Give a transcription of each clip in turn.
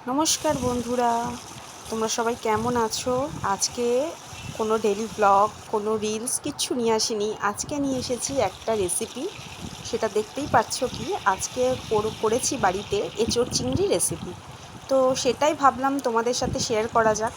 নমস্কার বন্ধুরা, তোমরা সবাই কেমন আছো? আজকে কোনো ডেইলি ব্লগ, কোনো রিলস কিচ্ছু নিয়ে আসিনি। আজকে নিয়ে এসেছি একটা রেসিপি। সেটা দেখতেই পাচ্ছ কি আজকে করেছি বাড়িতে এঁচোড় চিংড়ি রেসিপি। তো সেটাই ভাবলাম তোমাদের সাথে শেয়ার করা যাক।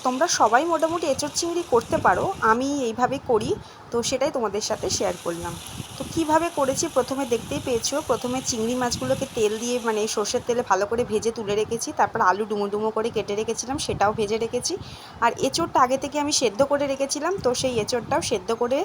তোমরা সবাই মোটামুটি এঁচোড় চিংড়ি করতে পারো, আমি এইভাবে করি, তো সেটাই তোমাদের সাথে শেয়ার করলাম। তো কিভাবে করেছি প্রথমে দেখতেই পেয়েছো। প্রথমে চিংড়ি মাছগুলোকে তেল দিয়ে সর্ষের তেলে ভালো করে ভেজে তুলে রেখেছি। তারপর আলু ডুমো ডুমো করে কেটে রেখেছিলাম, সেটাও ভেজে রেখেছি। আর এঁচোড়টা আগে থেকে আমি সেদ্ধ করে রেখেছিলাম, তো সেই এঁচোড়টাও সেদ্ধ করে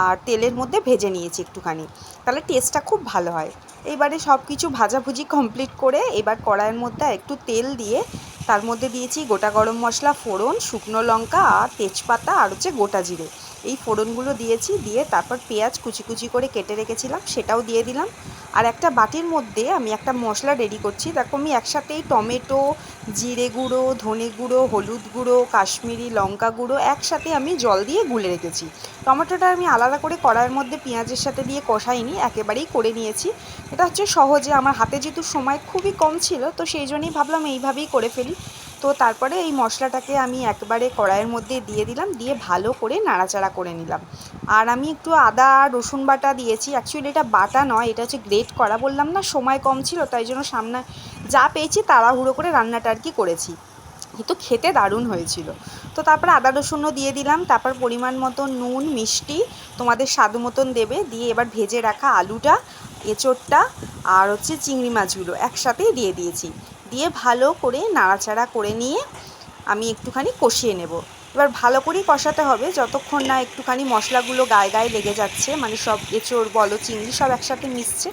আর তেলের মধ্যে ভেজে নিয়েছি একটুখানি, তাহলে টেস্টটা খুব ভালো হয়। এবারে সব কিছু ভাজাভুজি কমপ্লিট করে এবার কড়াইয়ের মধ্যে একটু তেল দিয়ে তার মধ্যে দিয়েছি গোটা গরম মশলা, ফোড়ন, শুকনো লঙ্কা আর তেজপাতা আর গোটা জিরে। এই ফোড়নগুলো দিয়েছি, দিয়ে তারপর পেঁয়াজ কুচি কুচি করে কেটে রেখেছিলাম সেটাও দিয়ে দিলাম। আর একটা বাটির মধ্যে আমি একটা মশলা রেডি করছি। দেখো আমি একসাথেই টমেটো, জিরে গুঁড়ো, ধনে গুঁড়ো, হলুদ গুঁড়ো, কাশ্মীরি লঙ্কা গুঁড়ো একসাথে আমি জল দিয়ে গুলে রেখেছি। টমেটোটা আমি আলাদা করে কড়াইয়ের মধ্যে পেঁয়াজের সাথে দিয়ে কষাইনি, একেবারেই করে নিয়েছি। এটা হচ্ছে সহজে, আমার হাতে যেহেতু সময় খুবই কম ছিল, তো সেই জন্যই ভাবলাম এইভাবেই করে ফেলি। তো তারপরে এই মশলাটাকে আমি একবারে কড়াইয়ের মধ্যে দিয়ে দিলাম, দিয়ে ভালো করে নাড়াচাড়া করে নিলাম। আর আমি একটু আদা রসুন বাটা দিয়েছি। অ্যাকচুয়ালি এটা বাটা নয়, এটা হচ্ছে গ্রেট করা। বললাম না সময় কম ছিল, তাই জন্য সামনে যা পেয়েছি তাড়াহুড়ো করে রান্নাটা আর কি করেছি, কিন্তু খেতে দারুণ হয়েছিল। তো তারপরে আদা রসুনও দিয়ে দিলাম। তারপর পরিমাণ মতো নুন মিষ্টি তোমাদের স্বাদ মতন দেবে, দিয়ে এবার ভেজে রাখা আলুটা, এঁচোড়টা আর চিংড়ি মাছগুলো একসাথেই দিয়ে দিয়েছি। দিয়ে ভালো করে নাড়াচাড়া করে নিয়ে আমি একটুখানি কষিয়ে নেব। এবার ভালো করেই কষাতে হবে যতক্ষণ না একটুখানি মশলাগুলো গায়ে গায়ে লেগে যাচ্ছে, সব এঁচোড় বলো চিংড়ি সব একসাথে মিশছে।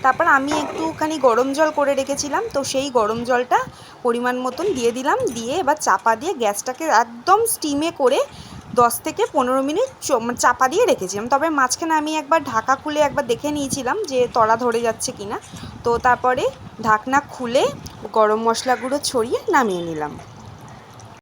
তারপর আমি একটুখানি গরম জল করে রেখেছিলাম, তো সেই গরম জলটা পরিমাণ মতন দিয়ে দিলাম। দিয়ে এবার চাপা দিয়ে গ্যাসটাকে একদম স্টিমে করে 10 থেকে 15 মিনিট চাপা দিয়ে রেখেছিলাম। তবে মাঝখানে আমি একবার ঢাকা খুলে একবার দেখে নিয়েছিলাম যে তলা ধরে যাচ্ছে কিনা। তো তারপরে ঢাকনা খুলে গরম মশলা গুঁড়ো ছড়িয়ে নামিয়ে নিলাম।